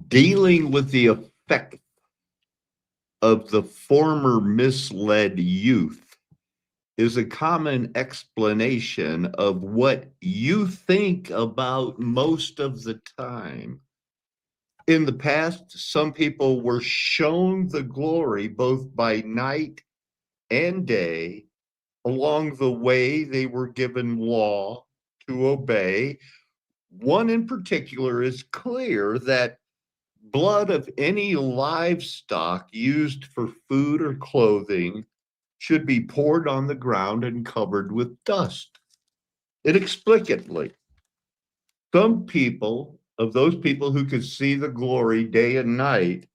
Dealing with the effect of the former misled youth is a common explanation of what you think about most of the time. In the past, some people were shown the glory both by night and day. Along the way, they were given law to obey. One in particular is clear that blood of any livestock used for food or clothing should be poured on the ground and covered with dust. Inexplicably, some people, of those people who could see the glory day and night,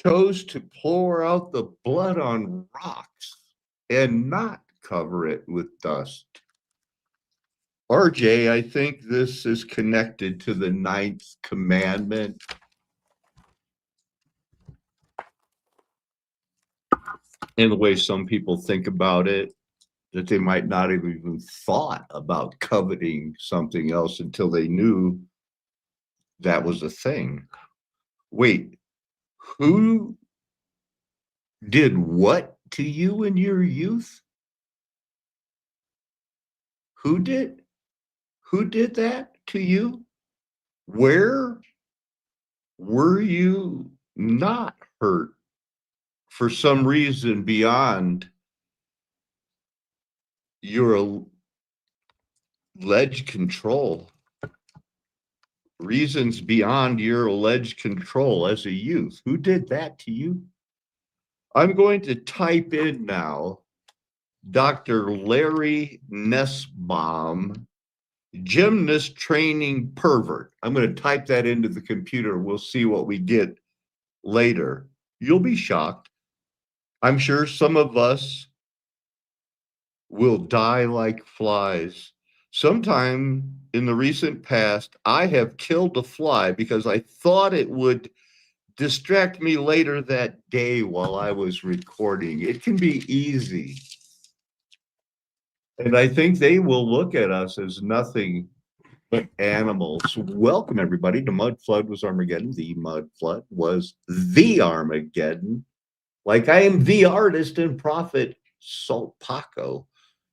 chose to pour out the blood on rocks and not cover it with dust. RJ, I think this is connected to the ninth commandment in the way some people think about it, that they might not have even thought about coveting something else until they knew that was a thing. Wait, who did what to you in your youth? Who did? Who did that to you? Where were you not hurt for some reason beyond your alleged control? Reasons beyond your alleged control as a youth. Who did that to you? I'm going to type in now Dr. Larry Nussbaum, gymnast training pervert. I'm going to type that into the computer. We'll see what we get later. You'll be shocked. I'm sure some of us will die like flies. Sometime in the recent past, I have killed a fly because I thought it would distract me later that day while I was recording. It can be easy. And I think they will look at us as nothing but animals. Welcome, everybody, to Mud Flood Was Armageddon. The Mud Flood was the Armageddon. Like I am the artist and prophet, Salt Paco.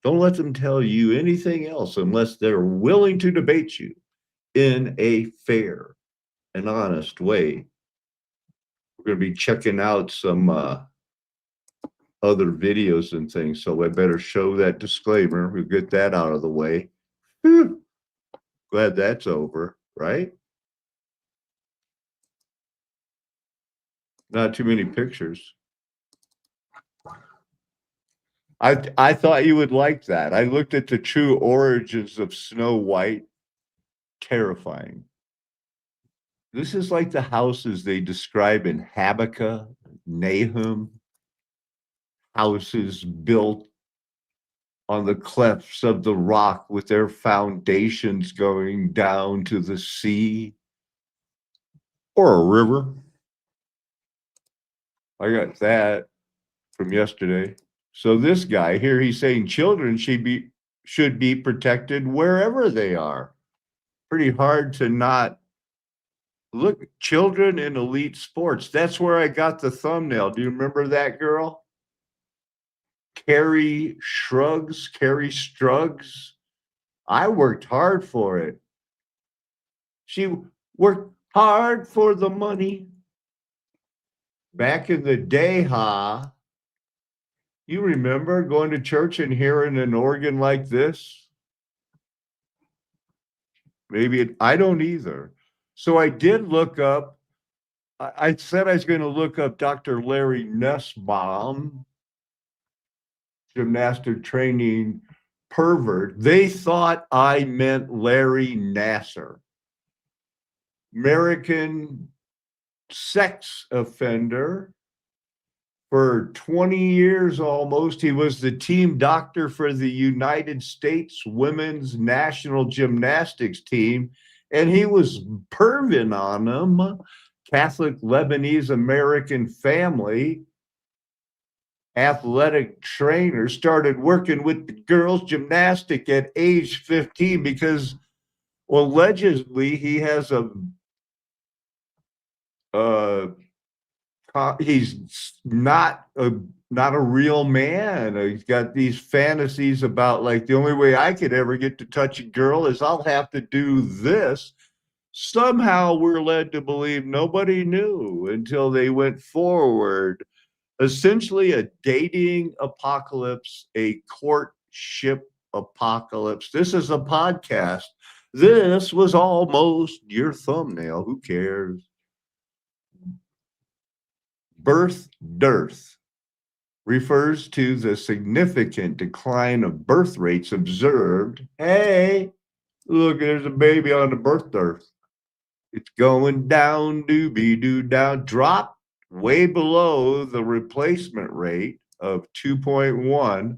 Don't let them tell you anything else unless they're willing to debate you in a fair and honest way. We're going to be checking out some other videos and things, so I better show that disclaimer. We'll get that out of the way. Whew. Glad that's over, right? Not too many pictures. I thought you would like that. I looked at the true origins of Snow White. Terrifying. This is like the houses they describe in Habakkuk, Nahum, houses built on the clefts of the rock with their foundations going down to the sea or a river. I got that from yesterday. So this guy here, he's saying children should be protected wherever they are. Pretty hard to not look. Children in elite sports. That's where I got the thumbnail. Do you remember that girl? Carrie Struggs. I worked hard for it. She worked hard for the money. Back in the day, you remember going to church and hearing an organ like this? I don't either. So I did look up, I said I was going to look up Dr. Larry Nussbaum, gymnastic training pervert. They thought I meant Larry Nasser, American sex offender. For 20 years almost, he was the team doctor for the United States women's national gymnastics team, and he was perving on them. Catholic Lebanese American family, athletic trainer, started working with the girls' gymnastic at age 15 because, well, allegedly he has a uh, he's not a real man. He's got these fantasies about like the only way I could ever get to touch a girl is I'll have to do this. Somehow we're led to believe nobody knew until they went forward. Essentially, a dating apocalypse, a courtship apocalypse. This is a podcast. This was almost your thumbnail. Who cares? Birth dearth refers to the significant decline of birth rates observed. Hey, look, there's a baby on the birth dearth. It's going down, doobie doo down, drop way below the replacement rate of 2.1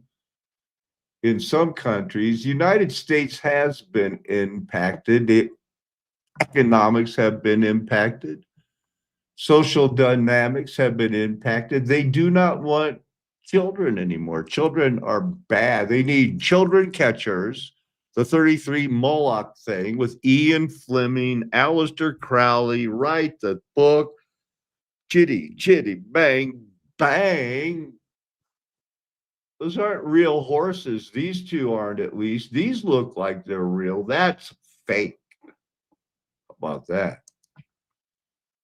in some countries. United States has been impacted. The economics have been impacted. Social dynamics have been impacted. They do not want children anymore. Children are bad. They need children catchers. The 33 Moloch thing with Ian Fleming, Aleister Crowley, write the book, chitty, chitty, bang, bang. Those aren't real horses. These two aren't, at least. These look like they're real. That's fake. How about that?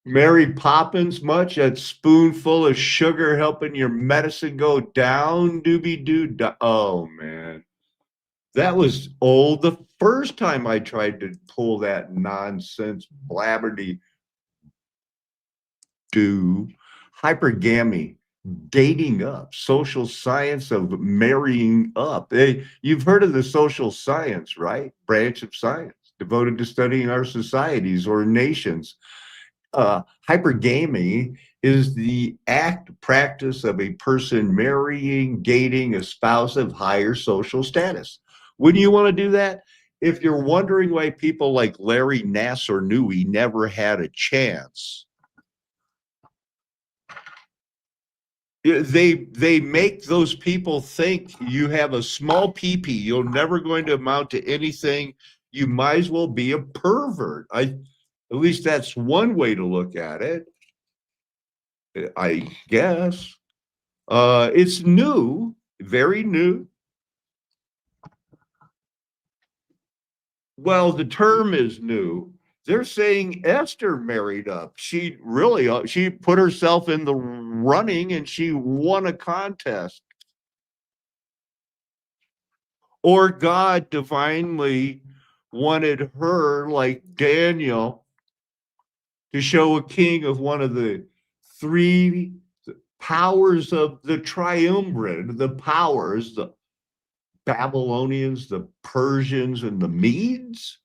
Mary Poppins much? That spoonful of sugar helping your medicine go down, doobie doo. Oh, man. That was old. The first time I tried to pull that nonsense blabberdy do, hypergamy, dating up, social science of marrying up. You've heard of the social science, right? Branch of science devoted to studying our societies or nations. Hypergamy is the practice of a person marrying, dating a spouse of higher social status. Wouldn't you want to do that? If you're wondering why people like Larry Nassar Nui never had a chance, they make those people think you have a small pee-pee. You're never going to amount to anything. You might as well be a pervert. At least that's one way to look at it, I guess. It's new, very new. Well, the term is new. They're saying Esther married up. She put herself in the running and she won a contest. Or God divinely wanted her, like Daniel, to show a king of one of the three powers of the triumvirate, the powers, the Babylonians, the Persians, and the Medes.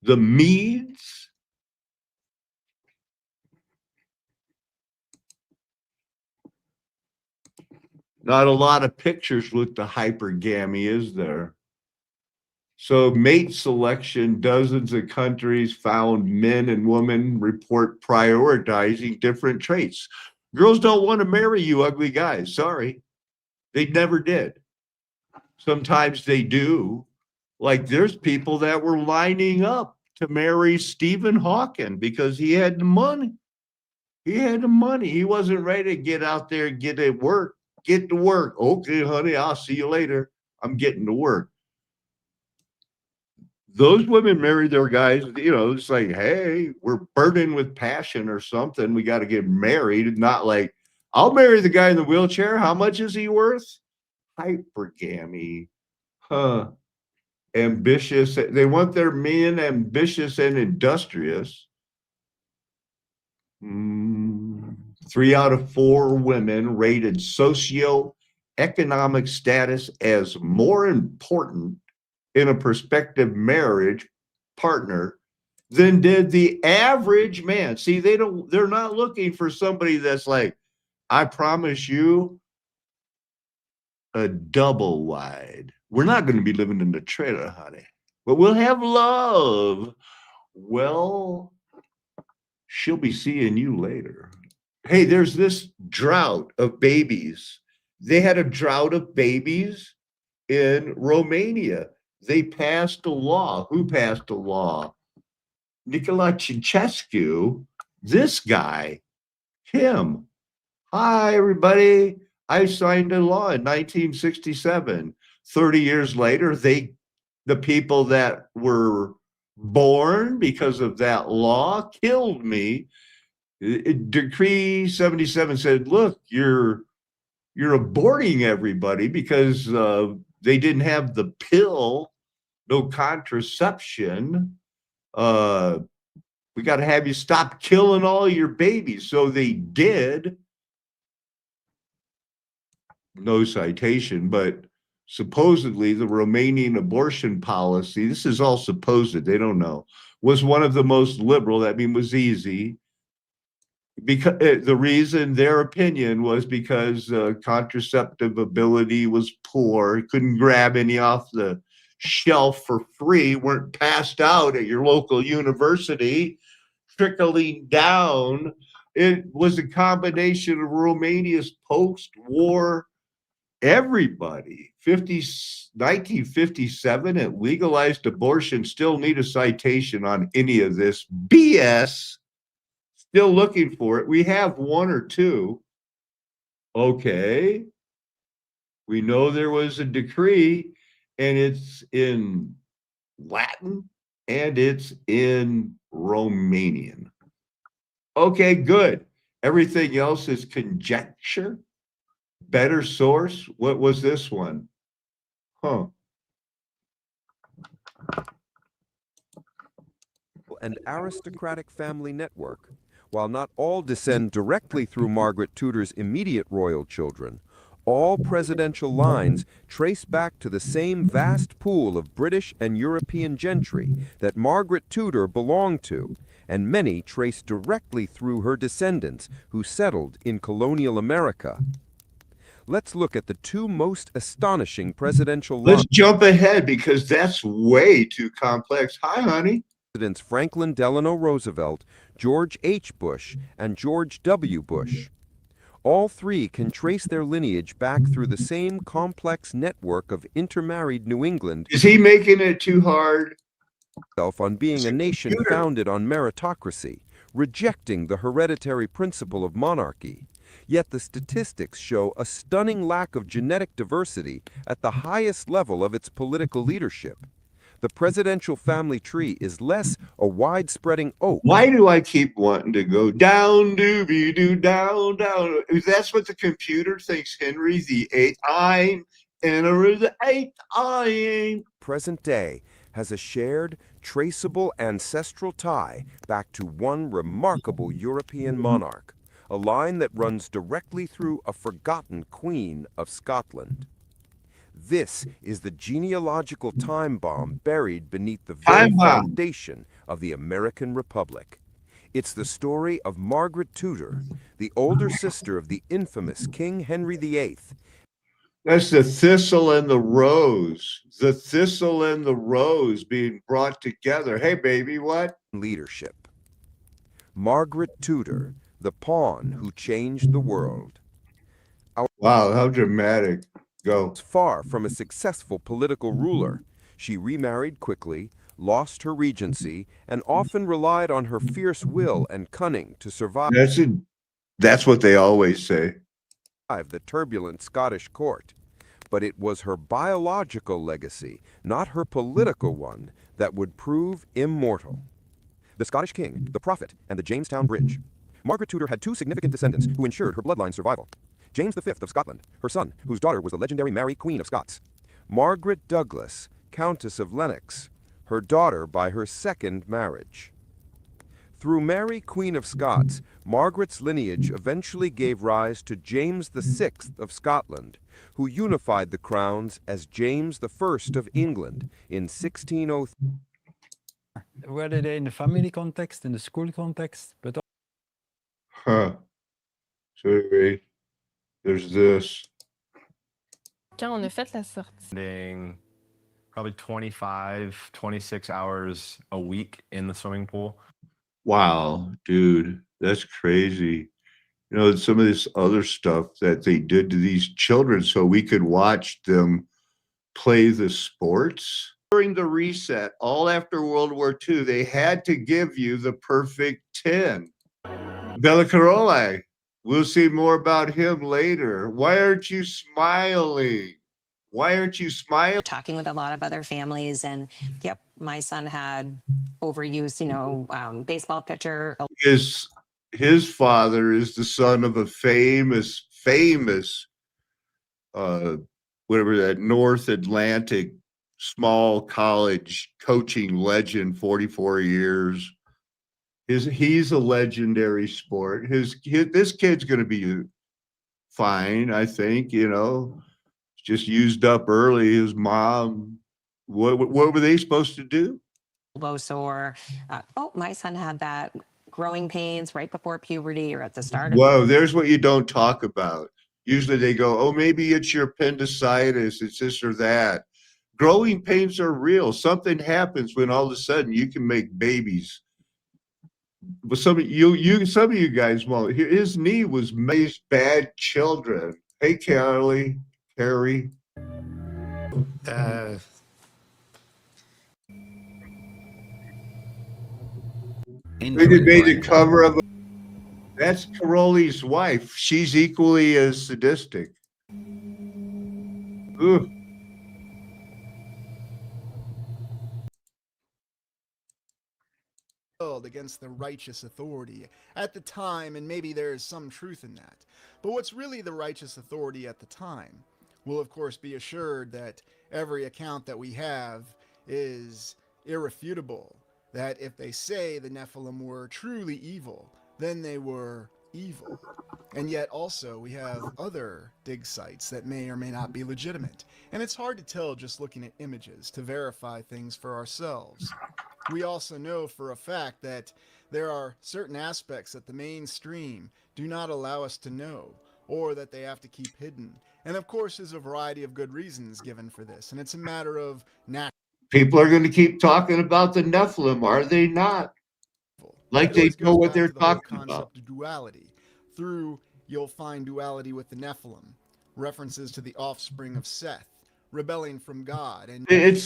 The Medes. Not a lot of pictures with the hypergamy, is there? So mate selection, dozens of countries found men and women report prioritizing different traits. Girls don't want to marry you ugly guys. Sorry. They never did. Sometimes they do. Like there's people that were lining up to marry Stephen Hawking because he had the money. He had the money. He wasn't ready to get out there and get to work. Get to work. Okay, honey, I'll see you later. I'm getting to work. Those women marry their guys, it's like, hey, we're burning with passion or something. We got to get married. Not like, I'll marry the guy in the wheelchair. How much is he worth? Hypergamy. Huh. Ambitious. They want their men ambitious and industrious. 3 out of 4 women rated socioeconomic status as more important in a prospective marriage partner than did the average man. See, they're not looking for somebody that's like, I promise you a double wide. We're not going to be living in the trailer, honey, but we'll have love. Well, she'll be seeing you later. Hey, there's this drought of babies. They had a drought of babies in Romania. They passed a law. Who passed a law? Nicolae Ceausescu This guy, him, hi, everybody. I signed a law in 1967. 30 years later, the people that were born because of that law killed me. Decree 77 said, look, you're aborting everybody because they didn't have the pill, no contraception. We got to have you stop killing all your babies. So they did. No citation, but supposedly the Romanian abortion policy, this is all supposed, they don't know, was one of the most liberal. That mean was easy. Because the reason, their opinion, was because contraceptive ability was poor, couldn't grab any off the shelf for free, weren't passed out at your local university, trickling down. It was a combination of Romania's post-war everybody. 1957, it legalized abortion. Still need a citation on any of this BS. Still looking for it. We have one or two. Okay. We know there was a decree, and it's in Latin and it's in Romanian. Okay, good. Everything else is conjecture. Better source. What was this one? Huh. And aristocratic family network. While not all descend directly through Margaret Tudor's immediate royal children, all presidential lines trace back to the same vast pool of British and European gentry that Margaret Tudor belonged to, and many trace directly through her descendants who settled in colonial America. Let's look at the two most astonishing presidential lines. Let's jump ahead because that's way too complex. Hi, honey. Presidents Franklin Delano Roosevelt, George H. Bush, and George W. Bush. All three can trace their lineage back through the same complex network of intermarried New England. Is he making it too hard? On being a nation founded on meritocracy, rejecting the hereditary principle of monarchy. Yet the statistics show a stunning lack of genetic diversity at the highest level of its political leadership. The presidential family tree is less a wide-spreading oak. Why do I keep wanting to go down, doobie doo, down, down? That's what the computer thinks Henry VIII. I'm Henry VIII. I am. Present day has a shared, traceable ancestral tie back to one remarkable European monarch, a line that runs directly through a forgotten Queen of Scotland. This is the genealogical time bomb buried beneath the very foundation of the American Republic. It's the story of Margaret Tudor, the older sister of the infamous King Henry VIII. That's the thistle and the rose. The thistle and the rose being brought together. Hey, baby, what? Leadership. Margaret Tudor, the pawn who changed the world. Wow, how dramatic. Go. Far from a successful political ruler, she remarried quickly, lost her regency, and often relied on her fierce will and cunning to survive. That's what they always say. The turbulent Scottish court. But it was her biological legacy, not her political one, that would prove immortal. The Scottish king, the prophet, and the Jamestown Bridge. Margaret Tudor had two significant descendants who ensured her bloodline survival. James V of Scotland, her son, whose daughter was the legendary Mary, Queen of Scots. Margaret Douglas, Countess of Lennox, her daughter by her second marriage. Through Mary, Queen of Scots, Margaret's lineage eventually gave rise to James VI of Scotland, who unified the crowns as James I of England in 1603. Whether they're in the family context, in the school context, but... Huh. So there's this. Quand on a fait la sortie. Probably 25, 26 hours a week in the swimming pool. Wow, dude, that's crazy. You know, some of this other stuff that they did to these children so we could watch them play the sports. During the reset, all after World War II, they had to give you the perfect 10. Bella Caroli. We'll see more about him later. Why aren't you smiling? Why aren't you smiling? Talking with a lot of other families, and yep, my son had overuse, baseball pitcher. His father is the son of a famous whatever that North Atlantic small college coaching legend, 44 years. He's a legendary sport. This kid's going to be fine, I think. Just used up early. His mom. What were they supposed to do? Elbow sore. My son had that growing pains right before puberty or at the start of. Whoa, there's what you don't talk about. Usually they go, oh, maybe it's your appendicitis, it's this or that. Growing pains are real. Something happens when all of a sudden you can make babies. But some of you guys won't. His knee was made bad children. Hey, Carrie. They made the cover of. That's Caroli's wife. She's equally as sadistic. Ugh. Against the righteous authority at the time, and maybe there is some truth in that. But what's really the righteous authority at the time? We'll of course be assured that every account that we have is irrefutable, that if they say the Nephilim were truly evil, then they were evil. And yet also we have other dig sites that may or may not be legitimate. And it's hard to tell just looking at images to verify things for ourselves. We also know for a fact that there are certain aspects that the mainstream do not allow us to know, or that they have to keep hidden. And of course, there's a variety of good reasons given for this, and it's a matter of natural. People are going to keep talking about the Nephilim, are they not? Like they know what they're talking about. Duality. Through, you'll find duality with the Nephilim, references to the offspring of Seth, rebelling from God, and it's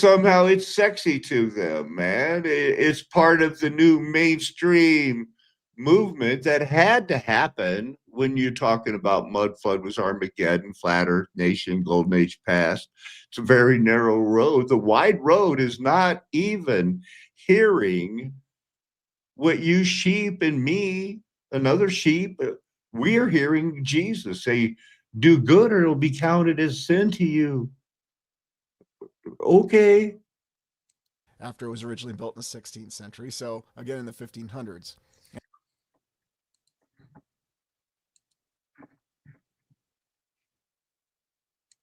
sexy to them, man. It's part of the new mainstream movement that had to happen when you're talking about Mud Flood was Armageddon, Flat Earth Nation, Golden Age past. It's a very narrow road. The wide road is not even hearing what you sheep and me, another sheep, we're hearing Jesus say, do good or it'll be counted as sin to you. Okay. After it was originally built in the 16th century, so again in the 1500s.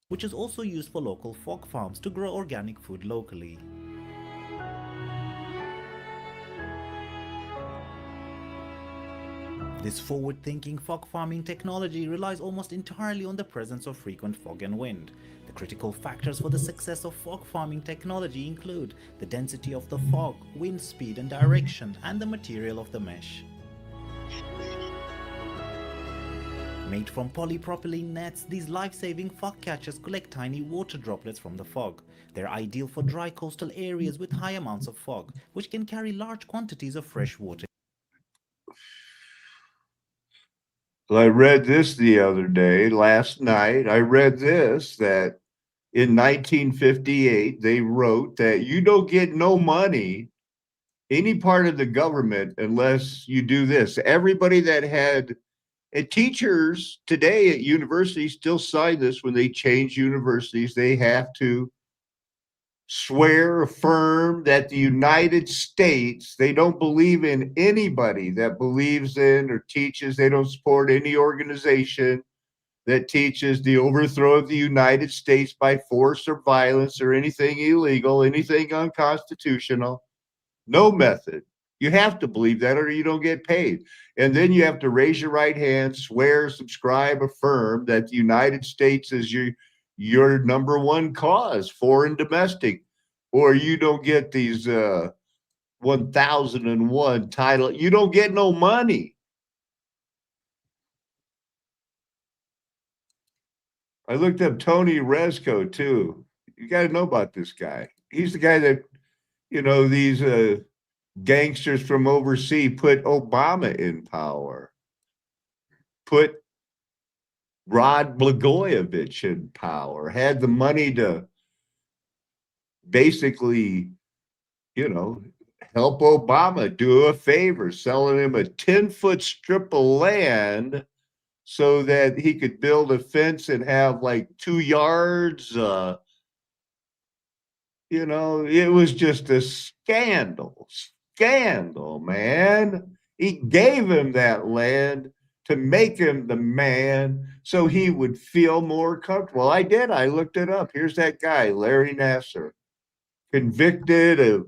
Which is also used for local fog farms to grow organic food locally. This forward-thinking fog farming technology relies almost entirely on the presence of frequent fog and wind. The critical factors for the success of fog farming technology include the density of the fog, wind speed and direction, and the material of the mesh. Made from polypropylene nets, these life-saving fog catchers collect tiny water droplets from the fog. They're ideal for dry coastal areas with high amounts of fog, which can carry large quantities of fresh water. Well, I read this the other day, last night. I read this, that in 1958, they wrote that you don't get no money, any part of the government, unless you do this. Everybody that had, and teachers today at universities still sign this when they change universities. They have to swear, affirm that the United States, they don't believe in anybody that believes in or teaches, they don't support any organization that teaches the overthrow of the United States by force or violence or anything illegal, anything unconstitutional. No method. You have to believe that or you don't get paid. And then you have to raise your right hand, swear, subscribe, affirm that the United States is your number one cause, foreign domestic, or you don't get these 1001 title. You don't get no money. I looked up Tony Rezko too. You got to know about this guy. He's the guy that, these gangsters from overseas put Obama in power. put Rod Blagojevich in power, had the money to basically, you know, help Obama do a favor, selling him a 10-foot strip of land so that he could build a fence and have like 2 yards. You know, it was just a scandal, man. He gave him that land to make him the man so he would feel more comfortable. I did. I looked it up. Here's that guy, Larry Nassar, convicted of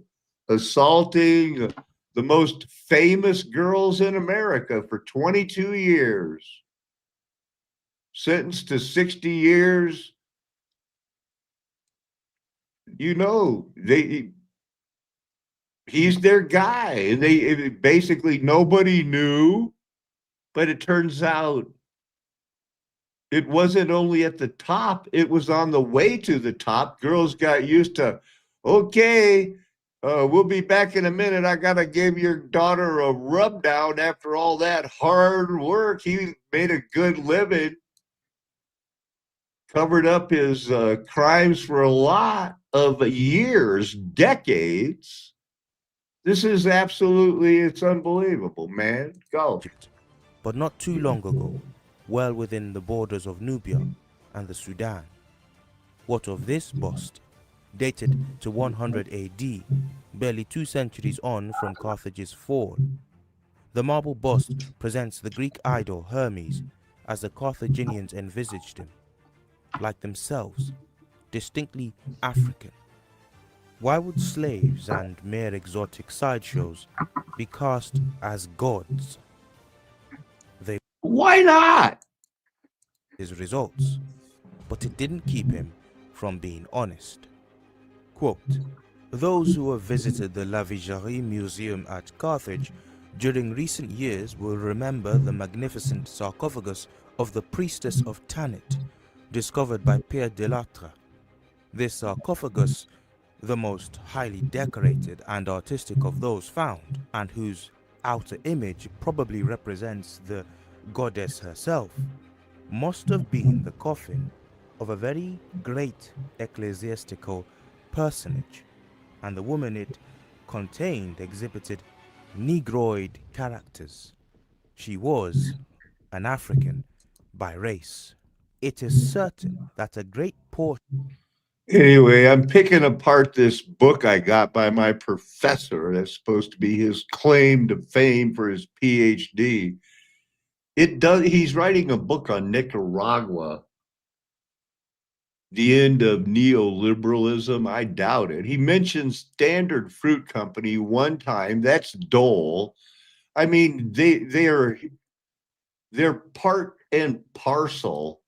assaulting the most famous girls in America for 22 years, sentenced to 60 years. You know, he's their guy, and they basically nobody knew, but it turns out it wasn't only at the top, it was on the way to the top. Girls got used to, okay, we'll be back in a minute. I gotta give your daughter a rub down after all that hard work. He made a good living, covered up his crimes for a lot of years, decades. This is absolutely, it's unbelievable, man. Go. But not too long ago, well within the borders of Nubia and the Sudan. What of this bust? Dated to 100 AD, barely 2 centuries on from Carthage's fall. The marble bust presents the Greek idol Hermes as the Carthaginians envisaged him, like themselves, distinctly African. Why would slaves and mere exotic sideshows be cast as gods? Why not? His results, but it didn't keep him from being honest. Quote, those who have visited the La Vigerie Museum at Carthage during recent years will remember the magnificent sarcophagus of the priestess of Tanit, discovered by Pierre Delattre. This sarcophagus, the most highly decorated and artistic of those found, and whose outer image probably represents the goddess herself, must have been the coffin of a very great ecclesiastical personage, and the woman it contained exhibited Negroid characters. She was an African by race. It is certain that a great portion. Anyway, I'm picking apart this book I got by my professor that's supposed to be his claim to fame for his PhD. He's writing a book on Nicaragua, the end of neoliberalism. I doubt it. He mentions Standard Fruit Company one time. That's Dole. I mean, they're part and parcel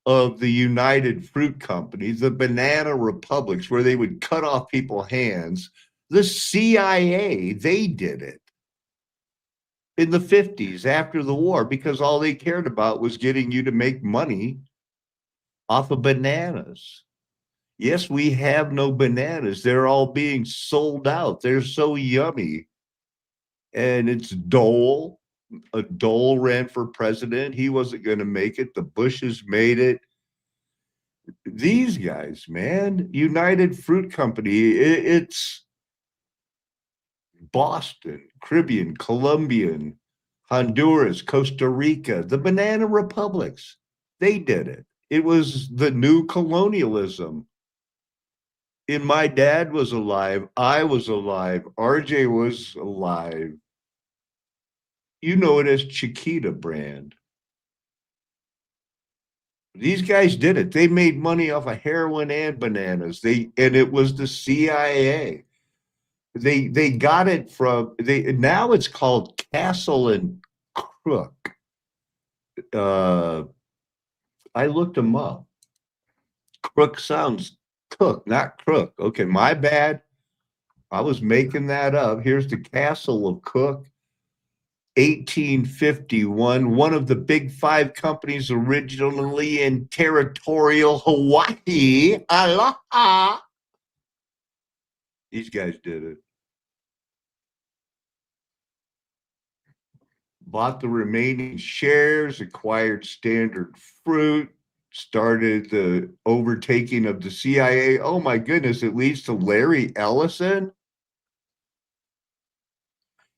of the United Fruit Company, the banana republics, where they would cut off people's hands. The CIA, they did it in the 50s after the war because all they cared about was getting you to make money off of bananas. Yes, we have no bananas. They're all being sold out. They're so yummy. And it's Dole. Dole ran for president. He wasn't going to make it. The Bushes made it. These guys, man, United Fruit Company, it's Boston, Caribbean, Colombian, Honduras, Costa Rica, the banana republics. They did it. It was the new colonialism. And my dad was alive. I was alive. RJ was alive. You know it as Chiquita brand. These guys did it. They made money off of heroin and bananas. And it was the CIA. They got it from now it's called Castle and Crook. I looked them up. Crook sounds Cook, not Crook. Okay, my bad. I was making that up. Here's the Castle of Cook, 1851. One of the big 5 companies originally in territorial Hawaii. Aloha. These guys did it. bought the remaining shares, acquired Standard Fruit, started the overtaking of the CIA. Oh my goodness, it leads to Larry Ellison.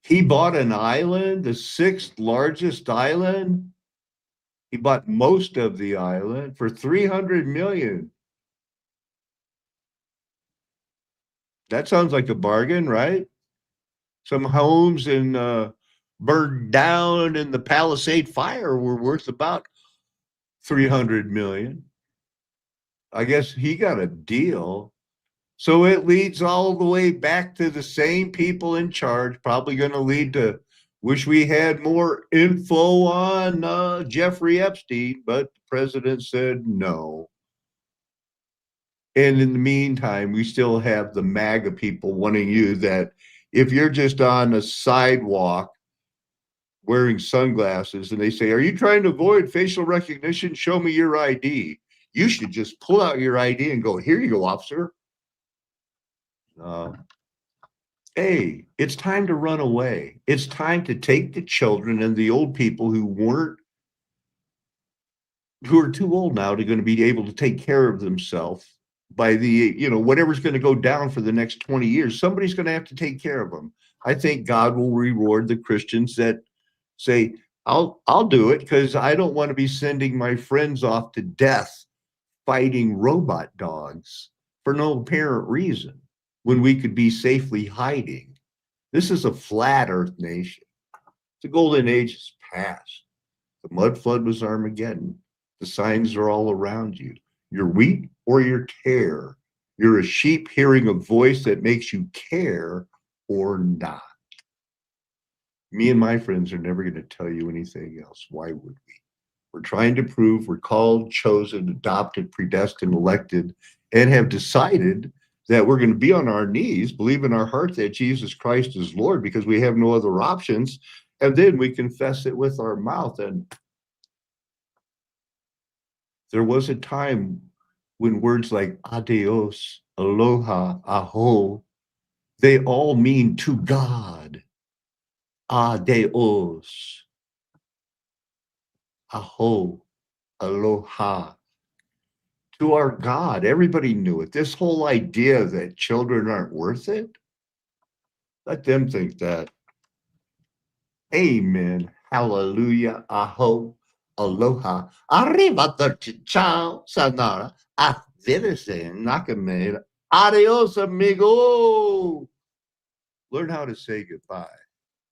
He bought an island, the 6th largest island. He bought most of the island for $300 million. That sounds like a bargain, right? Some homes burned down in the Palisade fire were worth about $300 million. I guess he got a deal. So it leads all the way back to the same people in charge, probably going to lead to wish we had more info on Jeffrey Epstein, but the president said no. And in the meantime, we still have the MAGA people wanting you that if you're just on a sidewalk wearing sunglasses and they say, are you trying to avoid facial recognition? Show me your ID. You should just pull out your ID and go, here you go, officer. Hey, it's time to run away. It's time to take the children and the old people who are too old now to going to be able to take care of themselves by whatever's going to go down for the next 20 years. Somebody's going to have to take care of them. I think God will reward the Christians that say, I'll do it because I don't want to be sending my friends off to death fighting robot dogs for no apparent reason when we could be safely hiding. This is a flat earth nation. The golden age is past. The mud flood was Armageddon. The signs are all around you. You're wheat or you're tare. You're a sheep hearing a voice that makes you care or not. Me and my friends are never going to tell you anything else. Why would we? We're trying to prove we're called, chosen, adopted, predestined, elected, and have decided that we're going to be on our knees, believe in our heart that Jesus Christ is Lord because we have no other options. And then we confess it with our mouth. And there was a time when words like adios, aloha, aho, they all mean to God. Adios, aho, aloha. To our God. Everybody knew it. This whole idea that children aren't worth it, let them think that. Amen. Hallelujah. Aho. Aloha. Arrivederci. Ciao. Sayonara. Auf Wiedersehen. Nakamura. Adios, amigo. Learn how to say goodbye.